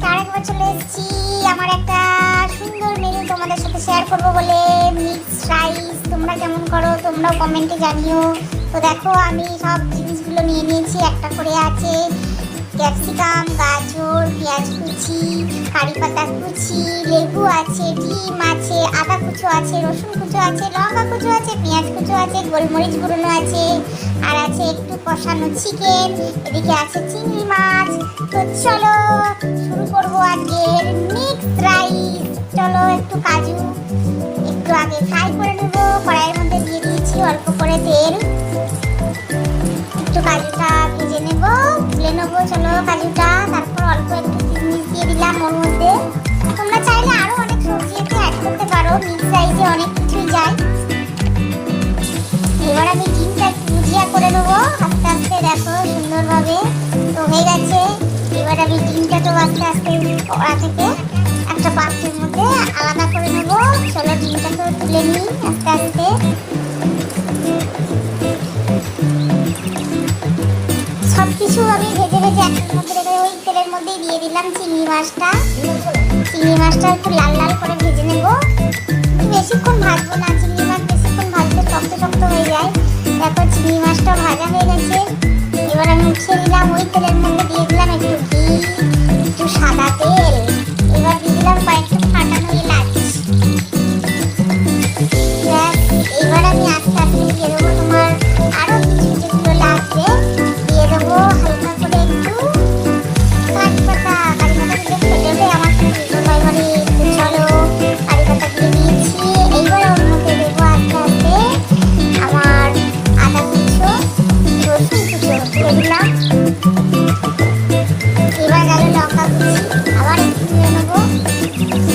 আজকে আরেকবার চলে এসেছি আমার একটা সুন্দর মেনু তোমাদের সাথে শেয়ার করবো বলে। মিক্স রাইস তোমরা কেমন করো তোমরাও কমেন্টে জানিও। তো দেখো আমি সব জিনিসগুলো নিয়ে নিয়েছি। একটা করে আছে ক্যাপসিকাম, গাজর, পেঁয়াজ কুচি, কারি পাতা কুচি, লেবু আছে, ডিম আছে, আদা কুচো আছে, রসুন কুচো আছে, লঙ্কা কুচো আছে, পেঁয়াজ কুচো আছে, গোলমরিচ গুঁড়ো আছে, আর আছে একটু কষানো চিকেন, এদিকে আছে চিংড়ি মাছ। তো চলো শুরু করবো আজকের মিক্স রাইস। চলো একটু কাজু একটু আগে ফ্রাই করে নেবো। কড়াইয়ের মধ্যে দিয়ে দিয়েছি অল্প করে তেল। একটু কাজুটা ভেজে নেবো, তুলে নেবো। চলো কাজুটা, তারপর অল্প একটু কিশমিশ দিয়ে দিলাম ওর মধ্যে। তোমরা চাইলে আরো অনেক সবজি একটু অ্যাড করতে পারো, মিক্স রাইসে অনেক কিছুই যায়। এবার আমি ডিমটা একটু ভুজিয়া করে নেবো আস্তে আস্তে। দেখো সুন্দরভাবে তো হয়ে গেছে। এবার আমি ডিমটা তো আস্তে আস্তে কড়া থেকে একটা পাত্রের মধ্যে আলাদা করে নেবো। চলো ডিমটাকেও তুলে নিই আস্তে আস্তে। সব কিছু আমি ভেজে ভেজে একটার মধ্যে রেখে ওই তেলের মধ্যেই দিয়ে দিলাম চিংড়ি মাছটা। চিংড়ি মাছটা একটু লাল লাল করে ভেজে নেব। বেশিক্ষণ ভাজবো না, চিংড়ি মাছ বেশিক্ষণ ভাজলে শক্ত শক্ত হয়ে যায়। তারপর চিংড়ি মাছটা ভাজা হয়ে গেছে। এবার আমি উঠিয়ে দিলাম, ওই তেলের মধ্যে দিয়ে দিলাম একটু ঘি, একটু সাদা তেল। এবার দিয়ে দিলাম কয়েকটা ফাটানো এলাচ। এবার আমি আস্তে আস্তে দিয়ে দেবো তোমার আরো কিছু যেগুলো লাগবে দিয়ে দেবো। হালকা করে একটু কারি পাতা, কারি পাতা দিলে খেতে হবে আমার খুব ভীষণ হয়। এবারে একটু চলো কারি পাতা দিয়ে দিয়েছি। এইবার ওর মধ্যে দেবো আস্তে আস্তে আমার আদা কুচো, রসুন কুচো দিয়ে দিলাম। এবার গেল লঙ্কা কুচি, আবার একটু দিয়ে নেবো।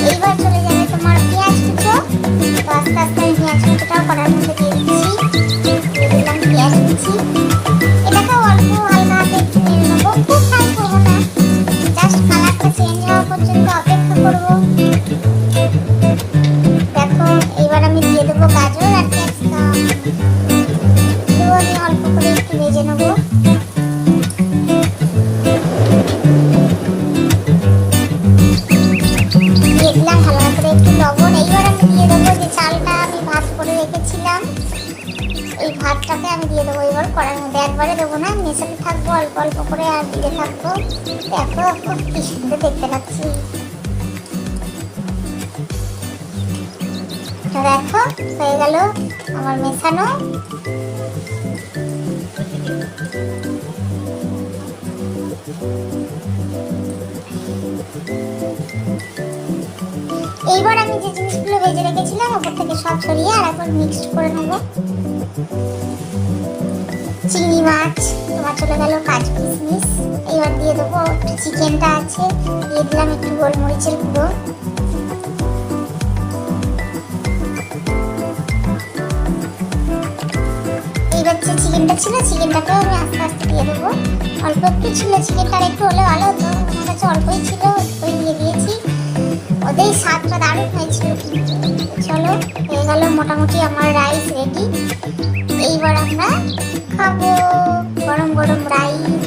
এইবার চলে যাবে তোমার পেঁয়াজ কুচো। তো আস্তে আস্তে আমি পেঁয়াজ কুচোটাও কড়ার মধ্যে দিয়ে দিচ্ছি। দিয়ে দিলাম পেঁয়াজ কুচি। এটাকে অল্প হালকা হাতে একটু নিয়ে নেবো, খুব ফ্রাই করবো না, জাস্ট কালারটা চেঞ্জ হওয়া পর্যন্ত অপেক্ষা করবো। দেখো এইবার আমি দিয়ে দেবো গাজর আর ক্যাপসিকাম। তো আমি অল্প করে একটু ভেজে নেবো। দিয়ে দিলাম হালকা করে একটু লবণ। এইবার আমি দিয়ে দেবো যে চালটা আমি ভাত করে রেখেছিলাম, এই ভাতটাকে আমি দিয়ে দেবো এবার কড়ার মধ্যে। একবারে দেবো না, মেশাতে থাকবো অল্প অল্প করে আর দিতে থাকবো। দেখো খুব কি সুন্দর দেখতে লাগছে। দেখো হয়ে গেল আমার মেশানো। এইবার আমি যে জিনিসগুলো ভেজে রেখেছিলাম ওপর থেকে সব ছড়িয়ে আর একবার মিক্সড করে নেবো। চিংড়ি মাছ তোমার চলে গেল, কাজু কিশমিশ। এইবার দিয়ে দেবো একটু চিকেনটা আছে, দিয়ে দিলাম একটু গোলমরিচের গুঁড়ো। এইবার যে চিকেনটা ছিল চিকেনটাকেও আমি আস্তে আস্তে দিয়ে দেবো। অল্প একটু ছিল চিকেনটা, আর একটু হলে ভালো হতো, আমার কাছে অল্পই ছিল ওই দিয়ে দিয়েছি। ওদের স্বাদটা দারুণ হয়েছিল কিন্তু। চলো হয়ে গেল মোটামুটি আমার রাইস রেডি। এইবার আমরা খাবো গরম গরম রাইস।